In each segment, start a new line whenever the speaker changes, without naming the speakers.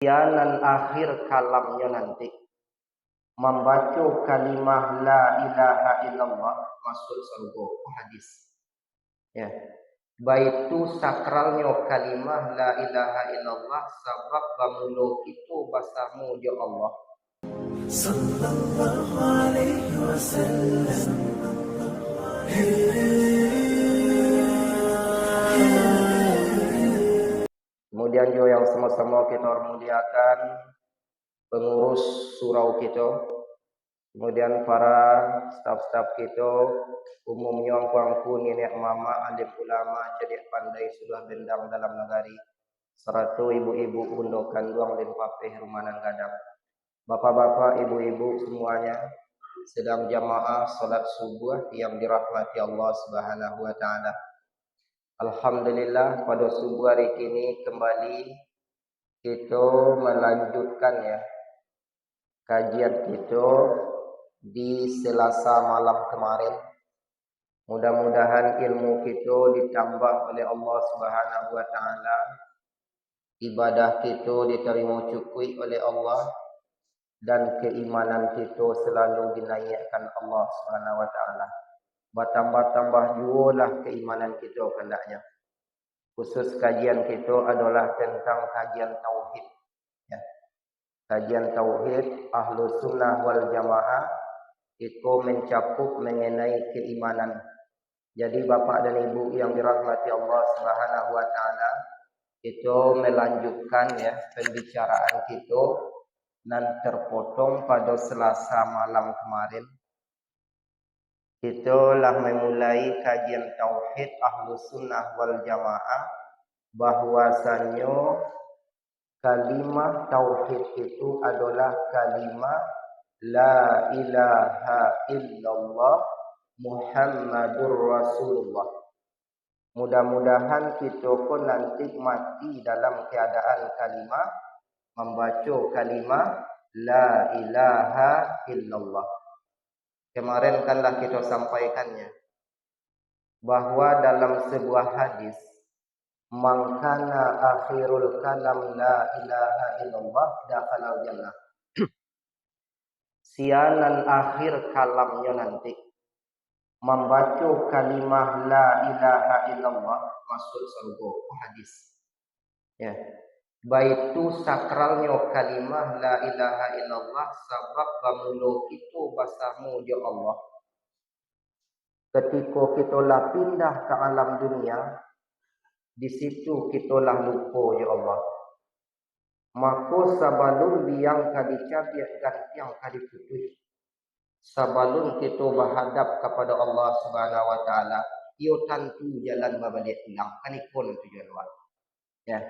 Kianan akhir kalamnya nanti membaca kalimah la ilaha illallah masuk surga. Hadis. Ya. Baitu sakralnya kalimah la ilaha illallah sebab bamulo itu basamu dia Allah. Sallallahu alaihi wasallam. Kemudian juga yang sama-sama kita muliakan pengurus surau kita, kemudian para staf-staf kita, umumnya angku-angku nenek mama, alim ulama, cerdik pandai sudah bendang dalam negari, serta ibu-ibu bunda kandung dan papih rumanan gadang. Bapak-bapak, ibu-ibu semuanya sedang jamaah salat subuh yang dirahmati Allah Subhanahu wa taala. Alhamdulillah pada subuh hari ini kembali kita melanjutkan kajian kita di Selasa malam kemarin. Mudah-mudahan ilmu kita ditambah oleh Allah Subhanahu wa taala. Ibadah kita diterima cukup oleh Allah dan keimanan kita selalu dinaikkan Allah Subhanahu wa taala. Bertambah-tambah jualah keimanan kita hendaknya. Khusus kajian kita adalah tentang kajian tauhid. Ya. Kajian tauhid Ahlus Sunnah wal Jamaah itu mencakup mengenai keimanan. Jadi bapak dan ibu yang dirahmati Allah Subhanahu wa taala, itu melanjutkan pembicaraan kita dan terpotong pada Selasa malam kemarin. Itulah memulai kajian tauhid Ahlus Sunnah wal Jamaah, bahwasannya kalimat tauhid itu adalah kalimat la ilaha illallah Muhammadur Rasulullah. Mudah-mudahan kita pun nanti mati dalam keadaan kalimat membaca kalimat la ilaha illallah. Kemarin kanlah kita sampaikannya bahwa dalam sebuah hadis, man kana akhirul kalam la ilaha illallah dakhalal jannah. Sianan akhir kalamnya nanti membaca kalimah la ilaha illallah masuk surga. Hadis. Ya. Baitu sakralnya kalimah la ilaha illallah sebab bamulo itu basamu dia Allah. Ketika kita lah pindah ke alam dunia, di situ kita lah lupa ya Allah. Maka sabalun biang kali cabiak gantiang kali putih. Sabalun kita berhadap kepada Allah Subhanahu wa taala, ia tentu jalan berbalik pulang. Kan ikon tujuan awak. Ya.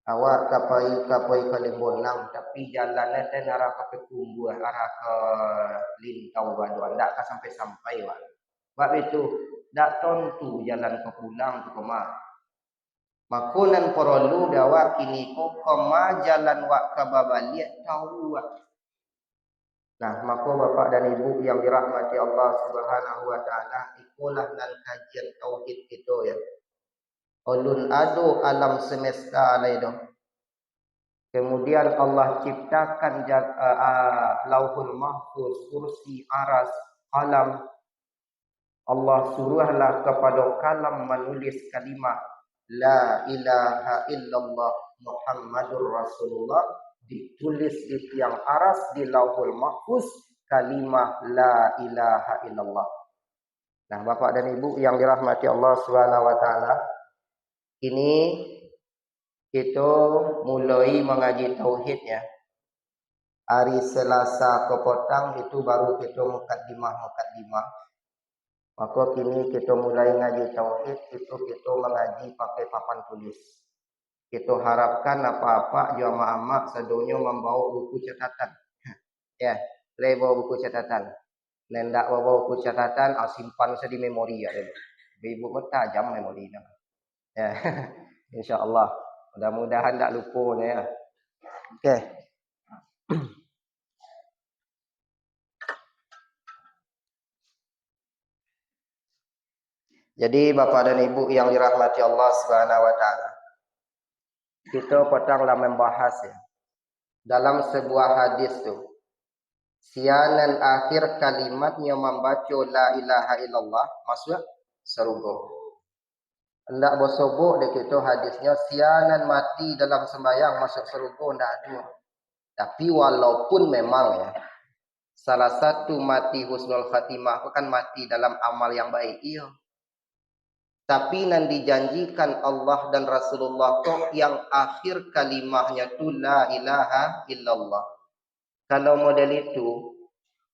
Awak kapai paling bonang, tapi jalannya dan arah ke Kumbu, arah ke Lintau Baduan, tak sampai-sampai wak. Sebab itu tak tentu jalan ke pulang ke rumah. Makunan perlu dawak kini ko kema jalan wak ke babaliak tahu wak. Nah, maka bapak dan ibu yang dirahmati Allah Subhanahu wa taala, ikulah nan kajian tauhid kita ya. Ulun adu alam semesta alaido. Kemudian Allah ciptakan lauhul mahfuz, kursi, aras, qalam. Allah suruhlah kepada kalam menulis kalimat la ilaha illallah Muhammadur Rasulullah, ditulis di tiang aras di lauhul mahfuz kalimat la ilaha illallah. Nah, bapak dan ibu yang dirahmati Allah Subhanahu wa taala, ini kita mulai mengaji tauhid ya. Hari Selasa ke petang itu baru kita mukadimah. Maka kini kita mulai ngaji tauhid, itu kita mengaji pakai papan tulis. Kita harapkan apa-apa jamaah sedunia membawa buku catatan. Ya, bawa buku catatan. Nendak bawa buku catatan, simpan di memori ya. Ibu tajam memorinya. Ya, insya-Allah. Mudah-mudahan tak lupa ya. Okey. Jadi bapak dan ibu yang dirahmati Allah Subhanahu wa taala, kita petanglah membahas ya. Dalam sebuah hadis tu, sianan akhir kalimatnya membaca la ilaha illallah masuk surga. Hendak bersobok dia kita hadisnya sianan mati dalam sembahyang masuk surga ndak ada. Tapi walaupun memang ya, salah satu mati husnul khatimah kan mati dalam amal yang baik. Iya. Tapi nan dijanjikan Allah dan Rasulullah kok yang akhir kalimahnya tu la ilaha illallah. Kalau model itu,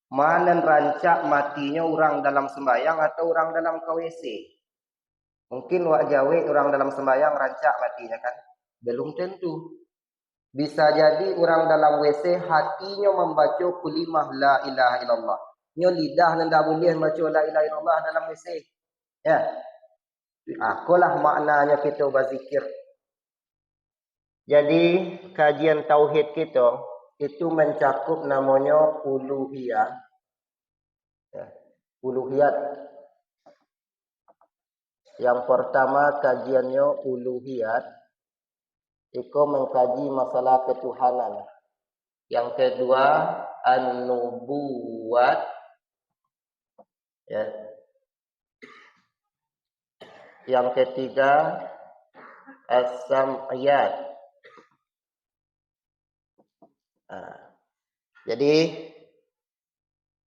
mana rancak matinya orang dalam sembahyang atau orang dalam KWC? Mungkin wak jawe orang dalam sembahyang rancak matinya kan? Belum tentu. Bisa jadi orang dalam WC hatinya membaca kalimah la ilaha illallah. Nyo lidah ndak boleh baca la ilaha illallah dalam WC. Ya. Akulah maknanya kita berzikir. Jadi kajian tauhid kita itu mencakup namanya uluhiyah. Ya, uluhiyat. Yang pertama kajiannya uluhiyat. Itu mengkaji masalah ketuhanan. Yang kedua an-nubuwat. Ya. Yang ketiga as-sam'iyat. Jadi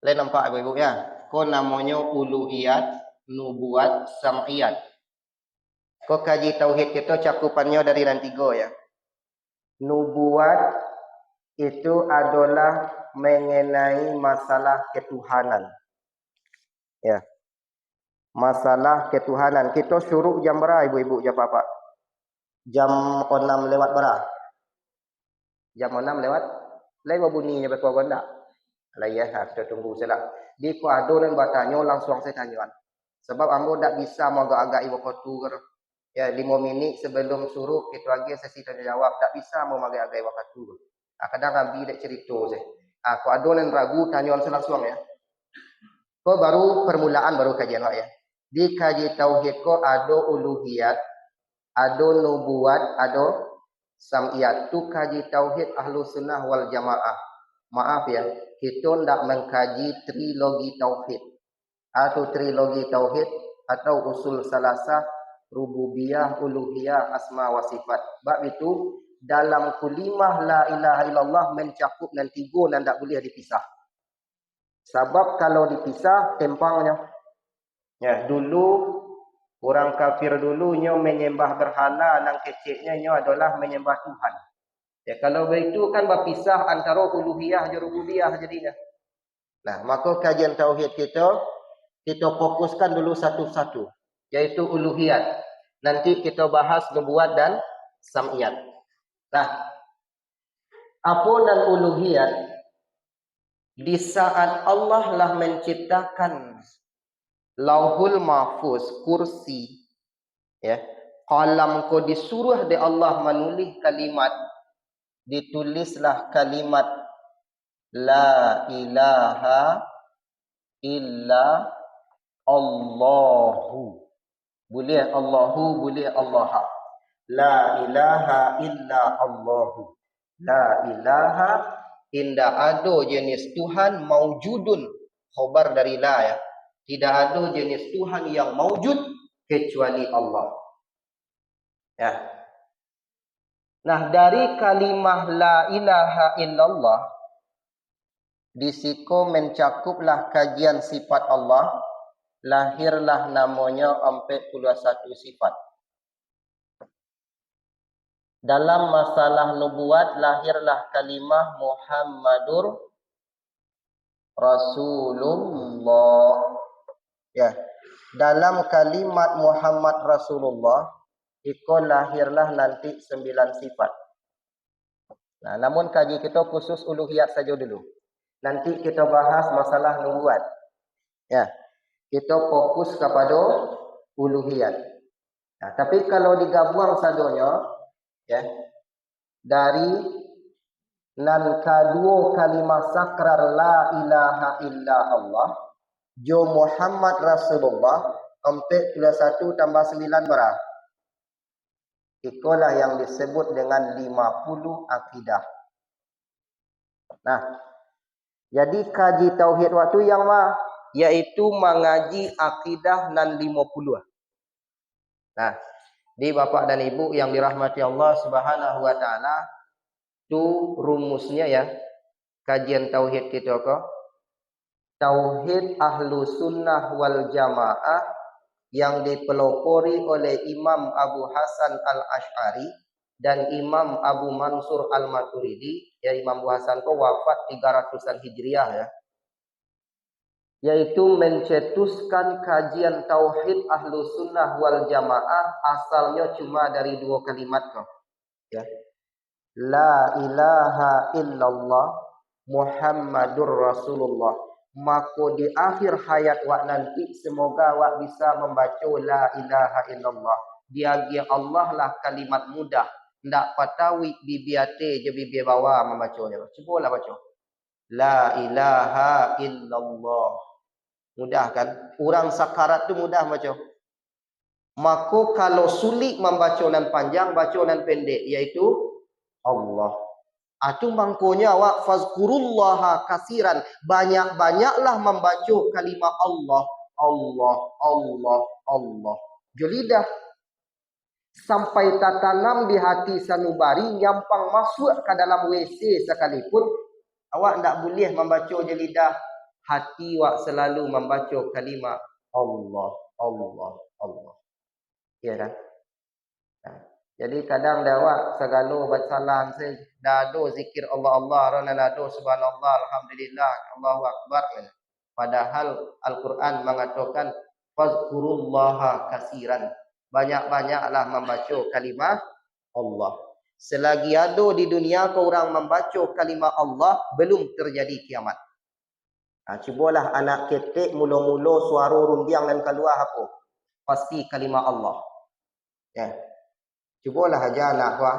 lain nampak ibu-ibu ya. Ko namanya uluhiyat, nubuat, sam'iyat. Ko kaji tauhid kita cakupannya dari nan tiga ya. Nubuat itu adalah mengenai masalah ketuhanan. Ya. Masalah ketuhanan. Kita suruh jam berapa ibu-ibu jam apa? Jam 6 lewat berapa? Jam 6 lewat? Lewat bunyinya berapa gondak? Lah ya, kita tunggu saja. Di ko ado dan bertanya langsung saya tanya. Sebab ambo tak bisa mau agak ibu kotor. Ya 5 minit sebelum suruh kita lagi sesi tanya jawab tak bisa mau agak ibu kotor. Kadang ambil dek cerita saya. Ko ado dan ragu tanya langsung ya. Ko baru permulaan baru kajian wak ya. Di kaji tauhid ko ada uluhiyat, ada nubuat, ada sam'iyat. Tu kaji tauhid ahlu sunnah wal jamaah. Maaf ya, kita tidak mengkaji trilogi tauhid. Atau trilogi tauhid atau usul salasah, rububiyah, uluhiyah, asma wa sifat. Sebab itu dalam kalimah la ilaha illallah mencakup dan tiga dan tak boleh dipisah. Sebab kalau dipisah tempangnya. Ya, dulu orang kafir dulunya menyembah berhala, nang kecilnya adalah menyembah Tuhan. Ya, kalau begitu kan berpisah antara uluhiyah dan rububiyah jadinya. Nah, maka kajian tauhid kita fokuskan dulu satu-satu, yaitu uluhiyat. Nanti kita bahas nubuat dan sam'iyat. Nah, apa dan uluhiyat? Di saat Allah lah menciptakan Lauhul Mahfuz, kursi, ya, qalam ko disuruh de Allah menulis kalimat, ditulislah kalimat la ilaha illa Allahu. Boleh Allahu, boleh Allah. La ilaha illa Allahu. La ilaha, indah ada jenis Tuhan maujudun, khobar dari la ya. Tidak ada jenis Tuhan yang maujud kecuali Allah. Ya. Nah, dari kalimah la ilaha illallah disiko mencakuplah kajian sifat Allah, lahirlah namanya 41 sifat. Dalam masalah nubuat lahirlah kalimah Muhammadur Rasulullah. Ya, dalam kalimat Muhammad Rasulullah itu lahirlah nanti 9 sifat. Nah, namun kaji kita khusus uluhiyat saja dulu. Nanti kita bahas masalah nubuat. Ya, kita fokus kepada uluhiyat. Nah, tapi kalau digabung sadonya, ya, dari nan kedua kalimat sakrar la ilaha illa Allah, Jo Muhammad Rasulullah, 41 tambah 9 berapa? Itulah yang disebut dengan 50 akidah. Nah, jadi kaji tauhid waktu yang yaitu mengaji akidah nan 50. Nah, di bapak dan ibu yang dirahmati Allah Subhanahu wa taala, tu rumusnya ya. Kajian tauhid kita kok. Tauhid ahlu sunnah wal jamaah yang dipelopori oleh Imam Abu Hasan al-Ash'ari dan Imam Abu Mansur al-Maturidi. Ya, Imam Abu Hasan itu wafat 300-an Hijriah ya. Yaitu mencetuskan kajian tauhid ahlu sunnah wal jamaah asalnya cuma dari 2 kalimat kok. Ya. La ilaha illallah Muhammadur Rasulullah. Maka di akhir hayat wak nanti semoga wak bisa membaca la ilaha illallah. Dia Allah lah kalimat mudah. Ndak patawi bibiate je bibi bawa membacanya. Cubalah baca. La ilaha illallah. Mudah kan? Orang sakarat tu mudah baca. Maka kalau sulit membaca nan panjang, baca nan pendek, yaitu Allah. Atu mangkonya awak fazkurullaha kasiran. Banyak-banyaklah membaca kalimat Allah. Allah, Allah, Allah. Jelidah. Sampai tatanam di hati sanubari, nyampang masuk ke dalam WC sekalipun, awak tidak boleh membaca jelidah. Hati awak selalu membaca kalimat Allah, Allah, Allah. Ya kan? Nah. Jadi kadang dawak segala bacalan saya dado zikir Allah Allah rana dado subhanallah alhamdulillah Allahu akbar. Padahal Al-Qur'an mengatakan fazkurullaha kasiran. Banyak-banyaklah membaca kalimat Allah. Selagi ada di dunia kau orang membaca kalimat Allah, belum terjadi kiamat. Nah, cubalah anak ketek mula-mula suara rundiang dan keluar apa? Pasti kalimat Allah. Ya. Cubalah aja anak wah.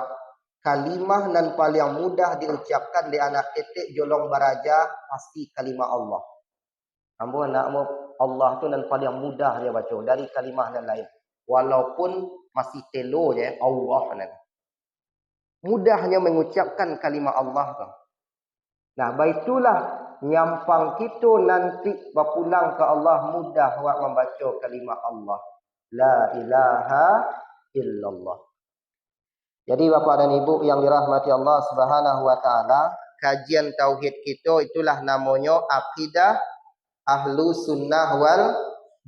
Kalimah nan paling mudah diucapkan di anak ketik jolong baraja pasti kalimah Allah. Ambo nak mau Allah tu nan paling mudah dia baca dari kalimah yang lain. Walaupun masih telo je Allah nan. Mudahnya mengucapkan kalimah Allah tu. Nah, baitulah nyampang kita nanti berpulang ke Allah mudah buat membaca kalimah Allah. La ilaha illallah. Jadi Bapak dan Ibu yang dirahmati Allah Subhanahu wa taala, kajian tauhid kita itulah namanya akidah ahlu sunnah wal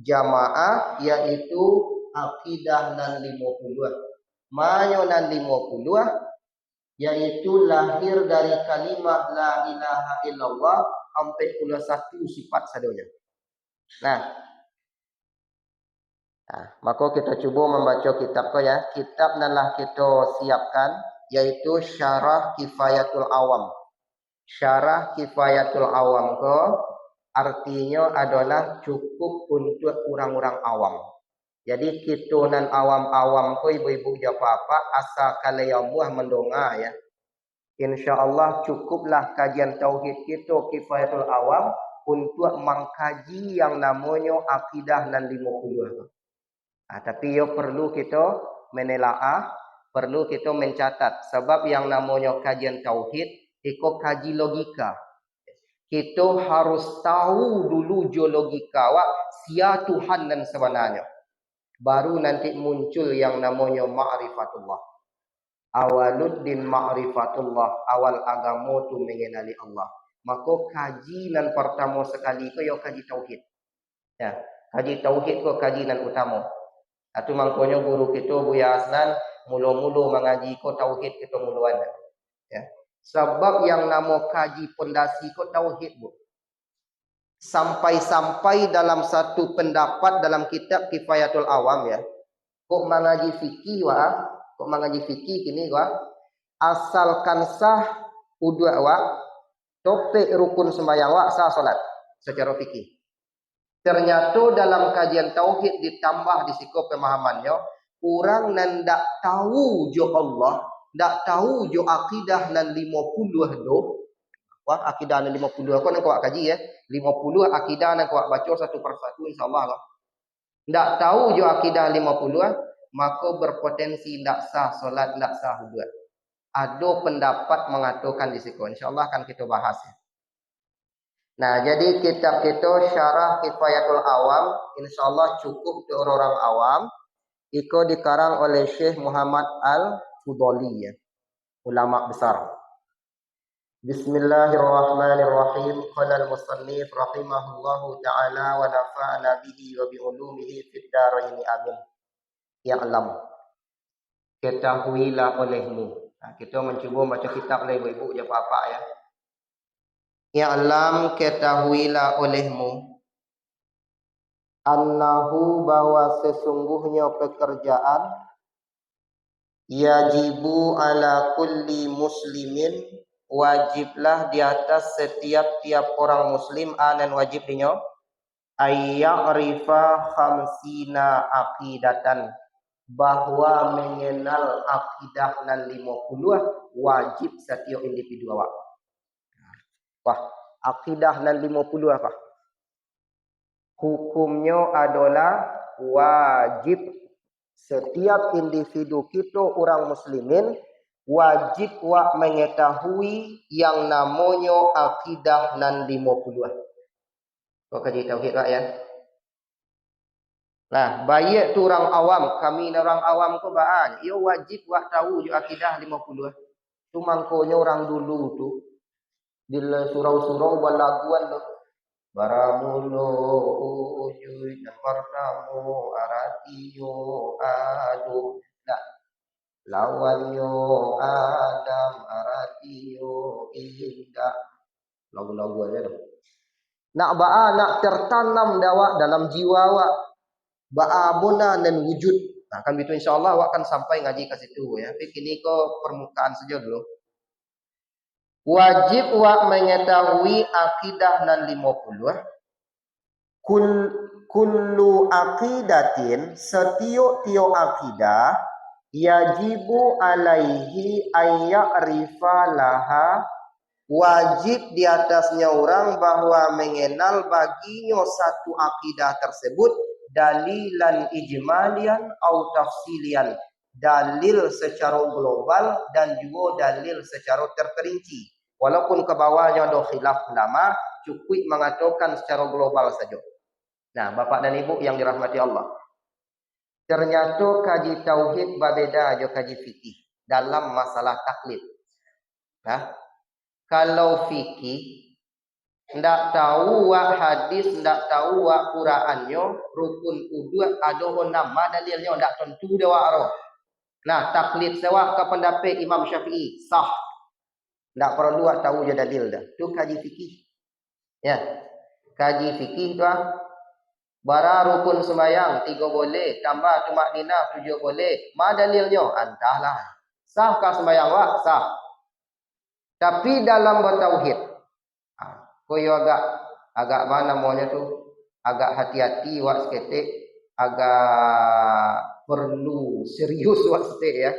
jamaah, yaitu akidah nan 50. Manyo nan 50 yaitu lahir dari kalimat la ilaha illallah sampai pula 1 sifat sadonya. Nah, maka kita cuba membaca kitab ko ya. Kitab nanlah kita siapkan yaitu Syarah Kifayatul Awam. Syarah Kifayatul Awam ko artinya adalah cukup untuk orang-orang awam. Jadi kita nan awam-awam ko ibu-ibu apa-apa asal kalian buah mendonga ya. InsyaAllah cukuplah kajian tauhid kita Kifayatul Awam untuk mengkaji yang namanya akidah nan 50. Tapi perlu kita menelaah, perlu kita mencatat. Sebab yang namanya kajian tauhid, itu kaji logika. Kita harus tahu dulu geologika, sia Tuhan dan sebenarnya. Baru nanti muncul yang namanya ma'rifatullah. Awaluddin ma'rifatullah. Awal agama tu mengenali Allah. Maka kaji nan pertama sekali itu ya kaji tauhid. Ya, kaji tauhid itu kaji nan utama. Atu mangkonyo guru kita Buya Asnan mula-mula mengaji ko tauhid kita muluan. Ya. Sebab yang nama kaji pondasi ko tauhid bu. Sampai-sampai dalam satu pendapat dalam kitab Kifayatul Awam ya. Kok mengaji fikih kok mengaji fikih kini asalkan sah wudu topik rukun sembahyang sah salat secara fikih. Ternyata dalam kajian tauhid ditambah di sikap pemahamannya, orang nan tak tahu jo Allah, tak tahu jo akidah nan 50 do. Wah, akidah nan 50 kau nak kau kaji ya. 50 akidah nan kau baca satu persatu insyaallah lah. Tak tahu jo akidah 50 maka berpotensi tak sah solat, tak sah hudud. Ada pendapat mengatakan di situ. InsyaAllah akan kita bahas. Nah, jadi kitab kita Syarah Kifayatul Awam, insyaAllah cukup untuk orang awam. Iko dikarang oleh Syekh Muhammad Al-Fudhali, ulama besar. Bismillahirrahmanirrahim. Qala al-musannif rahimahullahu ta'ala wa nafa'ana bihi wa bi ulumihi fid dharain amin. Ya'lam. Ketahuilah olehmu. Nah, kita mencuba baca kitab lah ibu-ibu je apa-apa ya. Ya'lam, ketahuilah olehmu. Annahu, bahwa sesungguhnya pekerjaan yajibu ala kulli muslimin, wajiblah di atas setiap orang muslim, dan wajib dinyo ayya'rifa khamsina aqidatan, bahwa mengenal akidah nan 50 wajib setiap individu awak. Wah, akidah nan 50 apa? Hukumnya adalah wajib setiap individu kita orang muslimin wajib wak mengetahui yang namanya akidah nan 50. Kau kaji tauhid wak ya. Nah, baik tu orang awam, kami orang awam ko baan, ia wajib wak tahu je akidah 50. Tu mangkonya orang dulu tu di surau-surau balaguan tu. Baramulo ujui pertamo aratiyo adu. Nah, lawanyo Adam aratiyo indah. Lagu-lagu aja tu. Nak ba'a, nak tertanam dawak dalam jiwa wak. Ba'a bona dan wujud. Nah, kan itu insyaAllah wak akan sampai ngaji ke situ ya. Tapi kini ko permukaan saja dulu. Wajib wak mengetahui akidah nan 50. Kullu aqidatin, setiap akidah, yajibu alaihi ayya'rifa laha, wajib di atasnya orang bahwa mengenal baginya satu akidah tersebut dalilan ijmalian atau tafsilian, dalil secara global dan juga dalil secara terperinci. Walaupun ke bawahnya ada khilaf ulama, cukup mengatakan secara global saja. Nah, Bapak dan Ibu yang dirahmati Allah, ternyata kaji tauhid berbeda dengan kaji fikih dalam masalah taklid. Nah, kalau fikih ndak tahu wak hadis, ndak tahu wak Qur'annya, rukun uduk ada nama dalilnya ndak tentu dia wak roh. Nah, taklid sewa ke pendapat Imam Syafi'i sah. Tak perlu buat tahu je dalil dah. Tu kaji fikih. Ya. Kaji fikih tu bara rukun sembahyang 3 boleh, tambah tumak nina 7 boleh. Ma dalilnya? Entahlah. Sahkah sembahyang wak? Sah. Tapi dalam bertauhid, koyo agak mana namanya tu? Agak hati-hati wak seketik, agak perlu serius wak seketik ya.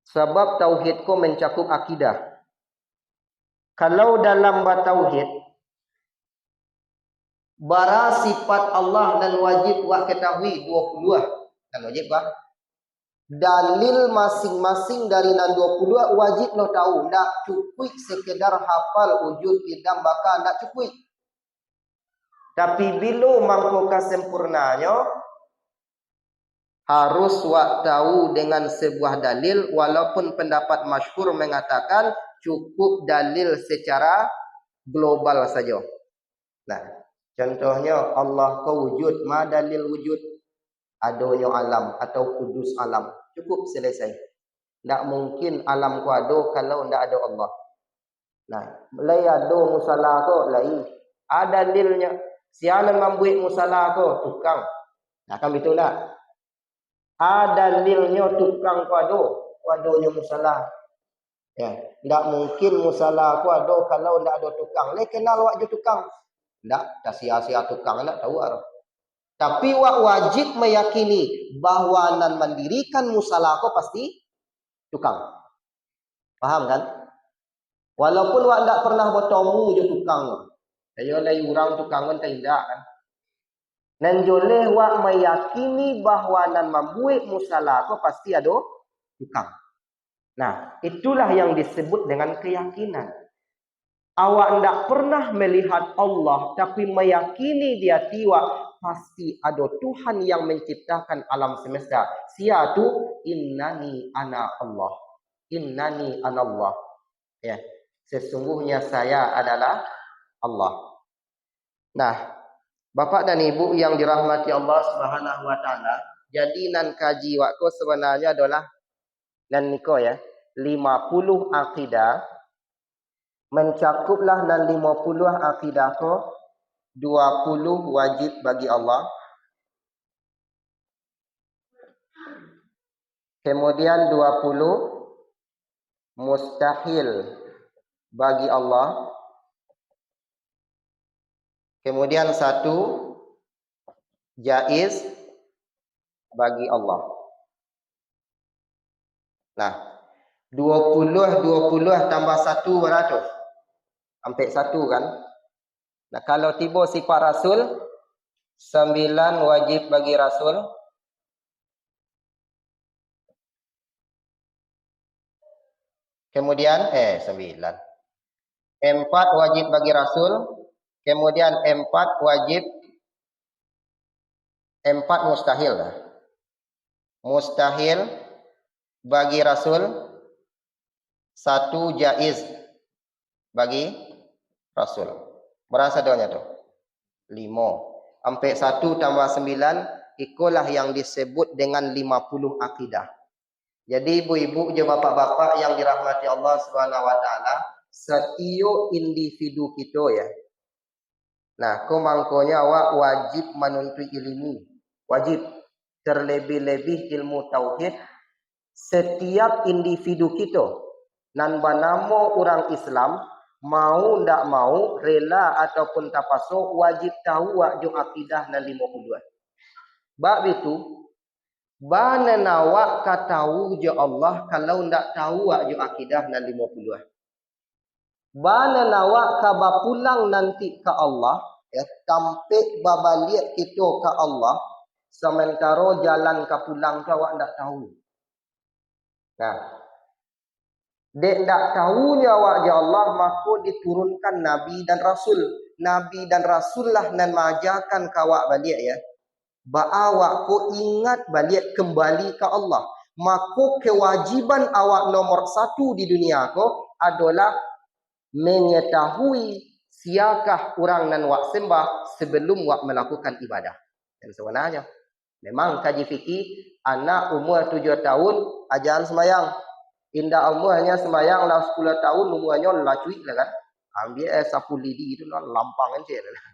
Sebab tauhid ko mencakup akidah. Kalau dalam bertauhid, bara sifat Allah dan wajib wak ketahui 20 dan wajib wak. Dalil masing-masing dari nan 20 wajib lo tahu. Tak cukup sekedar hafal wujud idam baka, tak cukup. Tapi bila mangko kesempurnanya, harus wak tahu dengan sebuah dalil, walaupun pendapat masyhur mengatakan cukup dalil secara global saja. Nah, contohnya Allah ko wujud, ma dalil wujud? Adanya alam atau kudus alam. Cukup selesai. Tak mungkin alam ko ada kalau ndak ada Allah. Nah, mulai ada musala ko lain. Ada dalilnya. Sialan membuat musala ko tukang. Nah, kan betul tak? Ada dalilnya tukang ku ada, adanya musalah. Ya, tidak mungkin musalah ku ada kalau tidak ada tukang. Le kenal wak je tukang. Tidak, tak sia-sia tukang nak tahu arah. Tapi wak wajib meyakini bahawa nan mendirikan musalah ku pasti tukang. Paham kan? Walaupun wak tidak pernah bertemu je tukang. Saya lagi orang tukang kan tidak kan. Nan joleh wak meyakini bahawa nan membuat musalah ko pasti ada tukang. Nah, itulah yang disebut dengan keyakinan. Awak tidak pernah melihat Allah, tapi meyakini dia tiwa, pasti ada Tuhan yang menciptakan alam semesta. Sia tu innani ana Allah. Innani ana Allah. Ya, sesungguhnya saya adalah Allah. Nah, Bapak dan Ibu yang dirahmati Allah Subhanahu wa taala, jadi nan kaji waktu sebenarnya adalah nan niko ya, 50 akidah. Mencakuplah nan 50 akidah ko, 20 wajib bagi Allah. Kemudian 20 mustahil bagi Allah. Kemudian 1 jaiz bagi Allah. Nah, 20 tambah 1 beratus. Sampai 1 kan? Nah, kalau tiba sifat Rasul, 9 wajib bagi Rasul. Kemudian 9. 4 wajib bagi Rasul. Kemudian 4 wajib, 4 mustahil. Mustahil bagi Rasul, 1 jaiz bagi Rasul. Berapa doanya tu? 5. Sampai 1 tambah 9, itulah yang disebut dengan 50 akidah. Jadi ibu-ibu je bapak-bapak yang dirahmati Allah Subhanahu wa taala, setiap individu kita ya. Nah, komangkonya awak wajib menuntut ilmu. Wajib terlebih-lebih ilmu tauhid. Setiap individu kita nan bernama orang Islam, mau ndak mau, rela ataupun tapaso, wajib tahu wak jo akidah nan 50. Bab itu bana nawak ka tahu je Allah kalau ndak tahu wak jo akidah nan 50. Bana nawak ka bapulang nanti ke Allah, ya, sampai babaliak kita ke Allah, sementara jalan ke pulang tu awak ndak tahu. Nah, dek ndak tahunya awak je Allah, maka diturunkan Nabi dan Rasul. Nabi dan Rasul lah nan mengajarkan ke awak balik ya. Awak ko ingat balik kembali ke Allah. Maka kewajiban awak nomor 1 di dunia ko adalah mengetahui siapakah orang nan wak sembah sebelum wak melakukan ibadah. Dan sebenarnya memang kaji fikih, anak umur 7 tahun ajaran sembahyang. Indah umurnya sembahyang lah 10 tahun, umurnya lah cuik lah kan. Ambil sapu lidi itu lah lampang aja lah.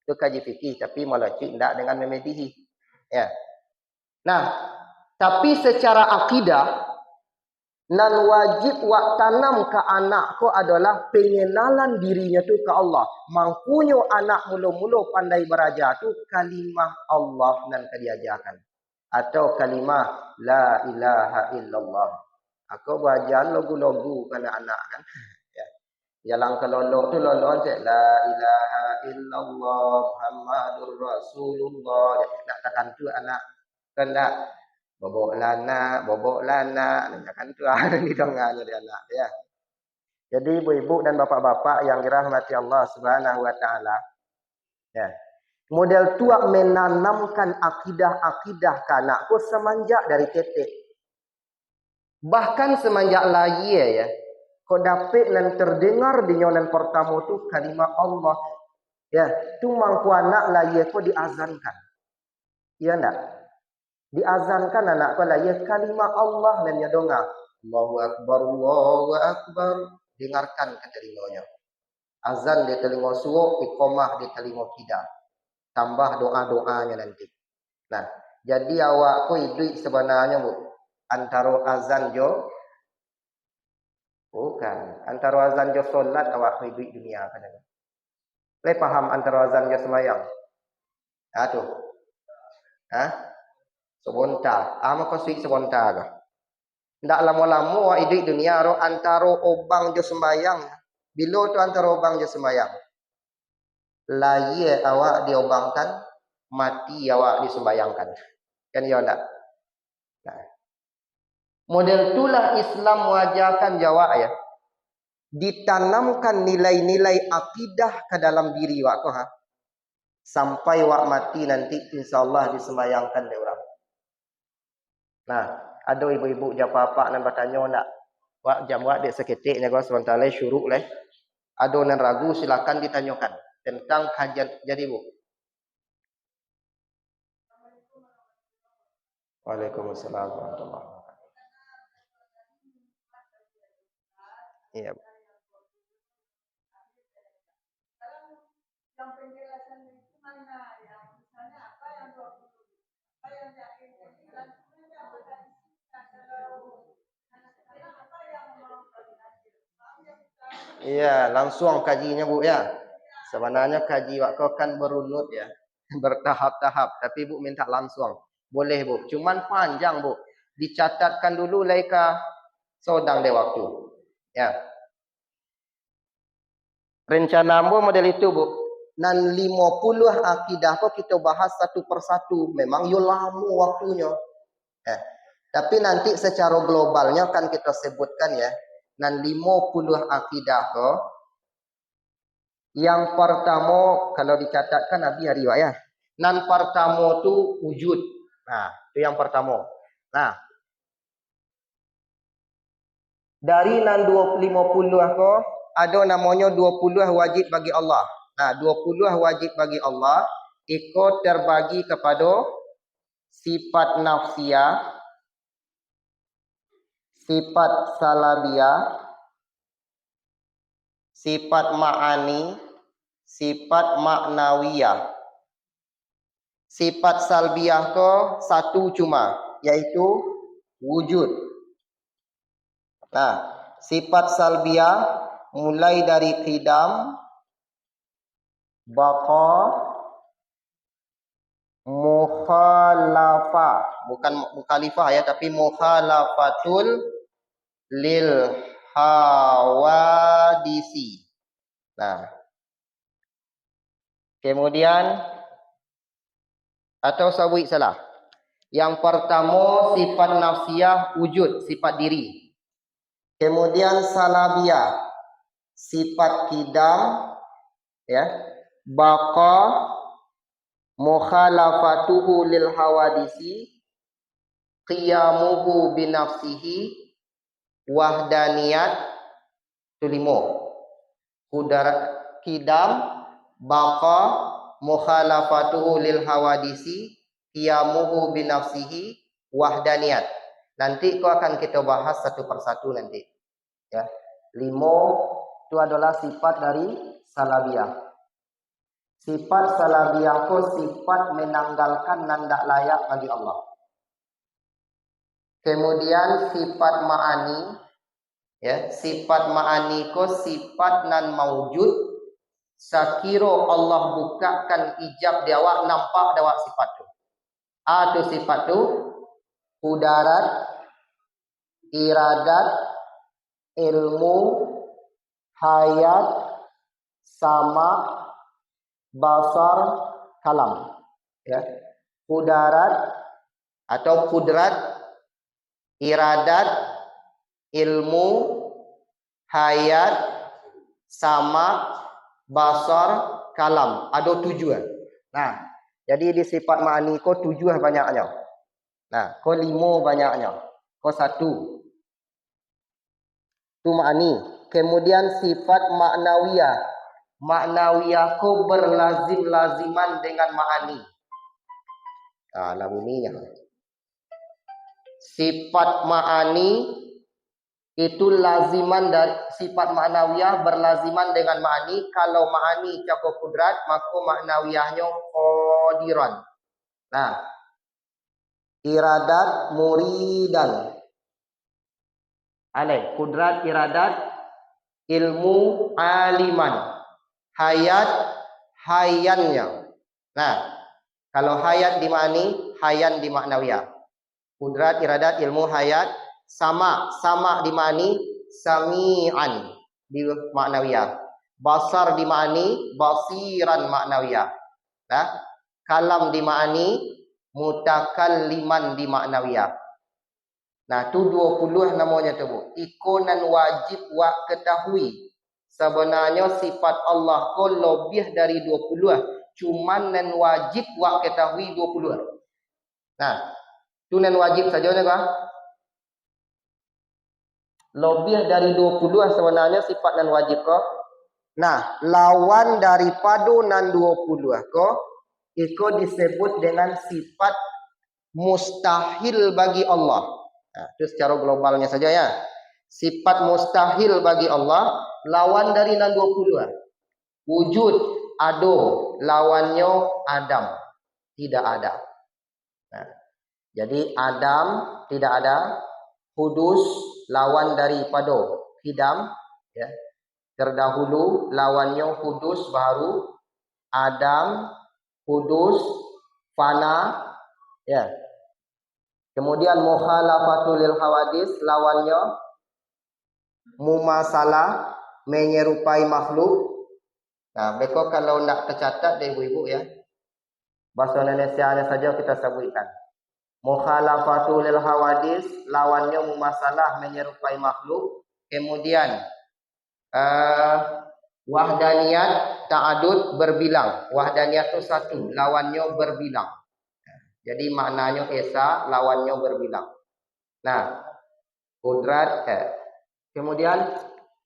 Itu kaji fikih, tapi malah cuik tidak dengan memedihi. Ya. Nah, tapi secara akidah, nan wajib wak tanam ke anak ko adalah pengenalan dirinya tu ke Allah. Mangkunyo anak mula-mula pandai beraja tu kalimah Allah nan kediajarkan. Atau kalimah la ilaha illallah. Aku belajar logo-logo pada anak kan. Ya. Jalan ke lolok tu lolok je la ilaha illallah Muhammadur Rasulullah. Nak tekan tu anak kan tak bobok lana, kan tu ada di donganya dia anak ya. Jadi ibu-ibu dan bapak-bapak yang dirahmati Allah Subhanahu wa taala, ya. Model tua menanamkan akidah-akidah ke anakku semenjak dari ketek. Bahkan semenjak lahir ya, kau dapat dan terdengar di nyonan pertama tu kalimat Allah. Ya, tu mangku anak lahir kau diazankan. Iya enggak? Diazankan anak kau lahir kalimat Allah dan ya donga. Allahu Akbar, Allahu Akbar. Dengarkan ke telinganya. Azan di telinga suruh, iqamah di telinga kidal. Tambah doa-doanya nanti. Nah, jadi awak ko hidup sebenarnya bu, antara azan jo, bukan, antara azan jo solat awak ko hidup dunia kan? Le paham antara azan jo semayang? Tuh, sebentar, kau suik sebentar ke? Ndak lama-lama awak hidup dunia ro antara obang jo sembayang. Bila tu antara obang jo sembayang? Lahir awak diobangkan, mati awak disembayangkan. Kan ya tak? Nah, model itulah Islam mengajarkan jawab ya. Ditanamkan nilai-nilai akidah ke dalam diri wak ko ha. Sampai wak mati nanti insyaallah disembayangkan oleh orang. Nah, ada ibu-ibu japa apa nan bertanya nak wak jam wak dek seketiknya ko sebentar leh syuruk leh. Ada nan ragu silakan ditanyakan tentang kajian jadi Bu. Waalaikumsalam warahmatullahi wabarakatuh. Iya. Yang penjelasan itu mana yang misalnya apa yang 20 apa yang diinginkan apa yang iya langsung kajinya Bu ya. Sebenarnya kaji waktu kan berunut ya, bertahap-tahap. Tapi Bu minta langsung, boleh Bu. Cuman panjang Bu, dicatatkan dulu laika sodang de waktu. Ya. Rencana Bu model itu Bu. Nan 50 akidah kok kita bahas satu persatu. Memang yo lama waktunya. Ya. Tapi nanti secara globalnya kan kita sebutkan ya. Nan 50 akidah kok. Yang pertama kalau dicatatkan Nabi hari ya. Nan pertama tu wujud. Nah, itu yang pertama. Nah. Dari nan 50 kok ada namanya 20 wajib bagi Allah. Nah, 20 wajib bagi Allah ikut terbagi kepada sifat nafsiyah, sifat salabiyah, sifat ma'ani, sifat maknawiyah. Sifat salbiyah ko satu cuma, yaitu wujud. Nah, sifat salbiyah mulai dari qidam, baqa, mukhalafah, bukan mukhalifah ya, tapi mukhalafatul lil hawadisi. Nah, kemudian atau sabui salah. Yang pertama sifat nafsiyah wujud, sifat diri. Kemudian salabiyah sifat kidam ya, baqa, mukhalafatuhu lil hawadisi, qiyamuhu binafsihi, wahdaniyat, itu 5. Kudarat kidam, baqa, mukhalafatuhu lil hawadisi, qiyamuhu binafsihi, wahdaniyat. Nanti kau akan kita bahas satu persatu nanti. Ya. 5 itu adalah sifat dari salabiyah. Sifat salabiyah itu sifat menanggalkan dan tidak layak bagi Allah. Kemudian sifat ma'ani, ya, sifat ma'ani itu sifat nan maujud. Sakiro Allah bukakan ijab dia awak nampak dia awak sifat tu. Tu sifat tu kudarat, iradat, ilmu, hayat, sama, basar, kalam. Ya. Kudarat atau kudrat, iradat, ilmu, hayat, sama, basar, kalam. Ada 7. Nah, jadi di sifat ma'ani ko 7 banyaknya. Nah, ko 5 banyaknya. Ko 1. Itu ma'ani. Kemudian sifat maknawiyah. Maknawiyah ko berlazim-laziman dengan ma'ani. Nah, bunyinya. Sifat ma'ani itu laziman dari sifat maknawiyah berlaziman dengan ma'ani. Kalau ma'ani cakup kudrat, maka maknawiyahnya qadiran. Nah, iradat muridan. Kudrat iradat, ilmu aliman, hayat hayannya. Nah, kalau hayat di ma'ani, hayan di maknawiyah. Kudrat iradat ilmu hayat, sama di ma'ani, sami'an di maknawiyah. Basar di ma'ani, basiran maknawiyah. Nah, kalam di ma'ani, mutakalliman di ma'nawiyah. Nah, tu 20 namanya tu, Bu. Ikonan wajib wa ketahui. Sebenarnya sifat Allah ko lebih dari 20. Cuman nan wajib wa ketahui 20. Nah, tu nan wajib saja kan? Lebih dari 20 sebenarnya sifat nan wajib ko. Nah, lawan daripada nan 20 ko, itu disebut dengan sifat mustahil bagi Allah. Nah, itu secara globalnya saja ya. Sifat mustahil bagi Allah, lawan dari nan 20. Wujud, ado, lawannya Adam, tidak ada. Nah, jadi Adam tidak ada, hudus lawan daripada hidam, ya. Terdahulu lawannya hudus baru, Adam, hudus, fana, ya. Kemudian mukhalafatul lil hawadis, lawannya mumasalah, menyerupai makhluk. Nah, beko kalau nak tercatat deh ibu-ibu ya. Bahasa Indonesianya saja kita sebutkan. Mukhalafatul lil hawadis, lawannya mumasalah, menyerupai makhluk. Kemudian wahdaniyat, ta'adud, berbilang. Wahdaniyat itu satu, lawannya berbilang. Jadi maknanya esa, lawannya berbilang. Nah, kudrat, kemudian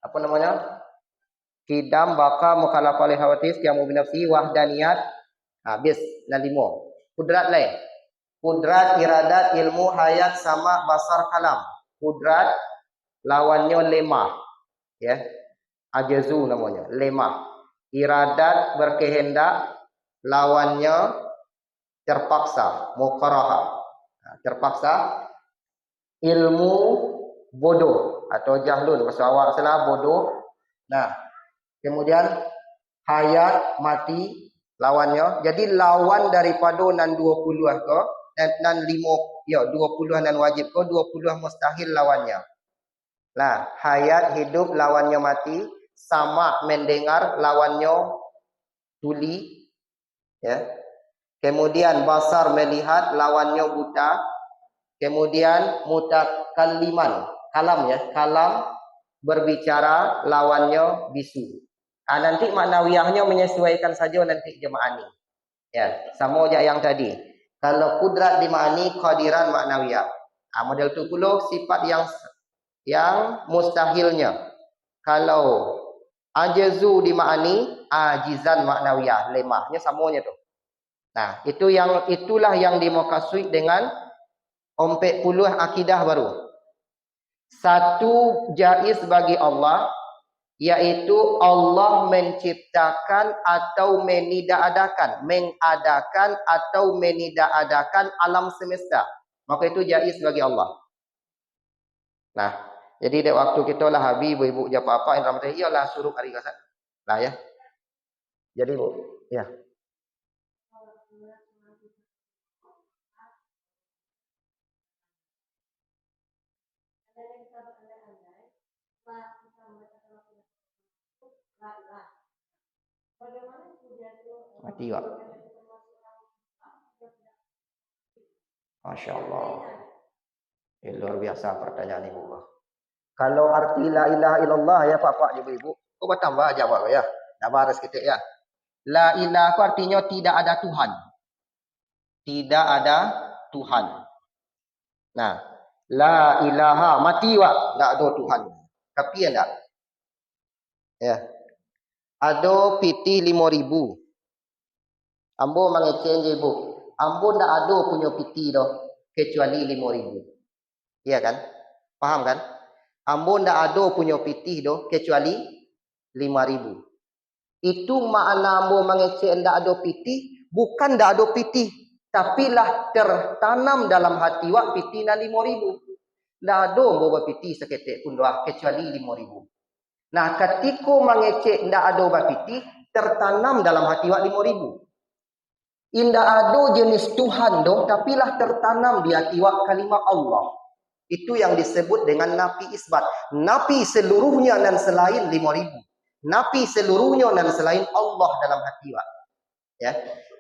apa namanya? Kidam, baka, mukhalafah li hawadis, qiyamu binafsi, wahdaniyat. Habis, nah 5. Kudrat lain. Kudrat, iradat, ilmu, hayat, sama, basar, kalam. Kudrat, lawannya lemah. Ya. Ajazu namanya, lemah. Iradat, berkehendak, lawannya terpaksa, muqaraha. Terpaksa. Ilmu, bodoh atau jahlun, bahasa awak salah, bodoh. Nah, kemudian hayat, mati, lawannya. Jadi lawan daripada nan 20 ke, nan 5, ya 20 nan wajib ke, 20 mustahil lawannya. Nah, hayat, hidup, lawannya mati. Sama, mendengar, lawannya tuli, ya. Kemudian basar, melihat, lawannya buta. Kemudian mutakalliman, kalam ya, kalam, berbicara, lawannya bisu. Nanti maknawiyahnya menyesuaikan saja nanti jemaah ini. Ya, sama aja yang tadi. Kalau kudrat di ma'ani, qadiran maknawiyah. Model tu pula sifat yang mustahilnya. Kalau ajazu di ma'ani, ajizan maknawiyah, lemahnya samanya tu. Nah, itulah yang dimaksud dengan 40 akidah baru. Satu jaiz bagi Allah, yaitu Allah menciptakan atau mengadakan atau menidakadakan alam semesta. Maka itu jaiz bagi Allah. Nah, jadi dek waktu kita lah habis ibu-ibu je apa-apa yang ramai iyalah suruh hari kasat. Lah ya. Jadi Bu, ya. Mati Pak. Masya Allah. Luar biasa pertanyaan ibu. Kalau arti la ilaha illallah ya Pak ibu-ibu. Kau tambah jawab ya. Dah baris kita ya. La ilaha artinya tidak ada Tuhan. Tidak ada Tuhan. Nah, la ilaha mati Pak. Tak ada Tuhan. Tapi ya tak? Ya. Ada piti 5,000. Ambo mengecen je ibu. Ambo tak ada punya piti dah kecuali 5,000. Iya kan? Paham kan? Ambo tak ada punya piti dah kecuali 5,000. Itu makna ambo mengecen tak ada piti, bukan tak ada piti, tapi lah tertanam dalam hati wak piti na 5,000. Tak ada ambo berpiti seketik pun dah kecuali 5,000. Nah, ketika mengecek tak ada berpiti, tertanam dalam hati wak 5,000. Indah ada jenis Tuhan dong, tapi lah tertanam di hati wak kalimat Allah. Itu yang disebut dengan nafi isbat. Nafi seluruhnya dan selain 5,000. Nafi seluruhnya dan selain Allah dalam hati wak. Ya.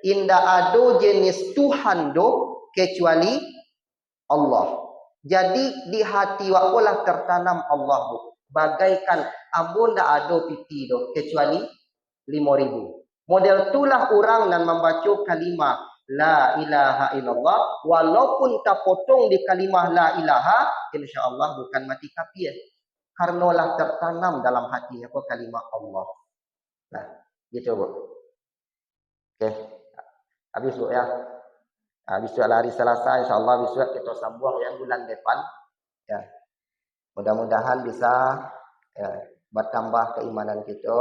Indah ada jenis Tuhan do kecuali Allah. Jadi di hati wakolah tertanam Allah bu. Bagaikan ambon dah ada piti do kecuali 5.000. Model itulah orang dan membaca kalimah la ilaha illallah walaupun tak potong di kalimah la ilaha, insya-Allah bukan mati kafir. Karena lah tertanam dalam hatinya apa kalimah Allah. Nah, gitu bu. Okey. Habis bu ya. Besok hari Selasa insya-Allah besok kita sambung yang bulan depan. Ya. Mudah-mudahan bisa ya, bertambah keimanan kita.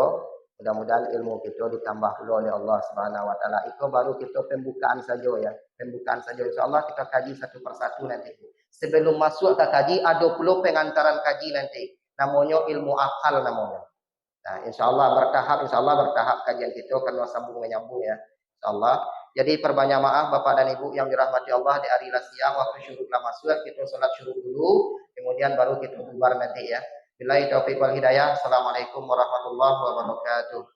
Mudah-mudahan ilmu kita ditambah pula oleh Allah Subhanahu wa taala. Itu baru kita pembukaan saja ya. Pembukaan saja insya-Allah kita kaji satu persatu nanti. Sebelum masuk ke kaji ada pula pengantaran kaji nanti. Namanya ilmu akal namanya. Nah, insya-Allah bertahap kajian kita karena sambung menyambung ya. Insya-Allah. Jadi perbanyak maaf Bapak dan Ibu yang dirahmati Allah di hari siang waktu syuruklah masuk kita salat syuruk dulu, kemudian baru kita bubar nanti ya. Billahi taufiq wal hidayah. Assalamualaikum warahmatullahi wabarakatuh.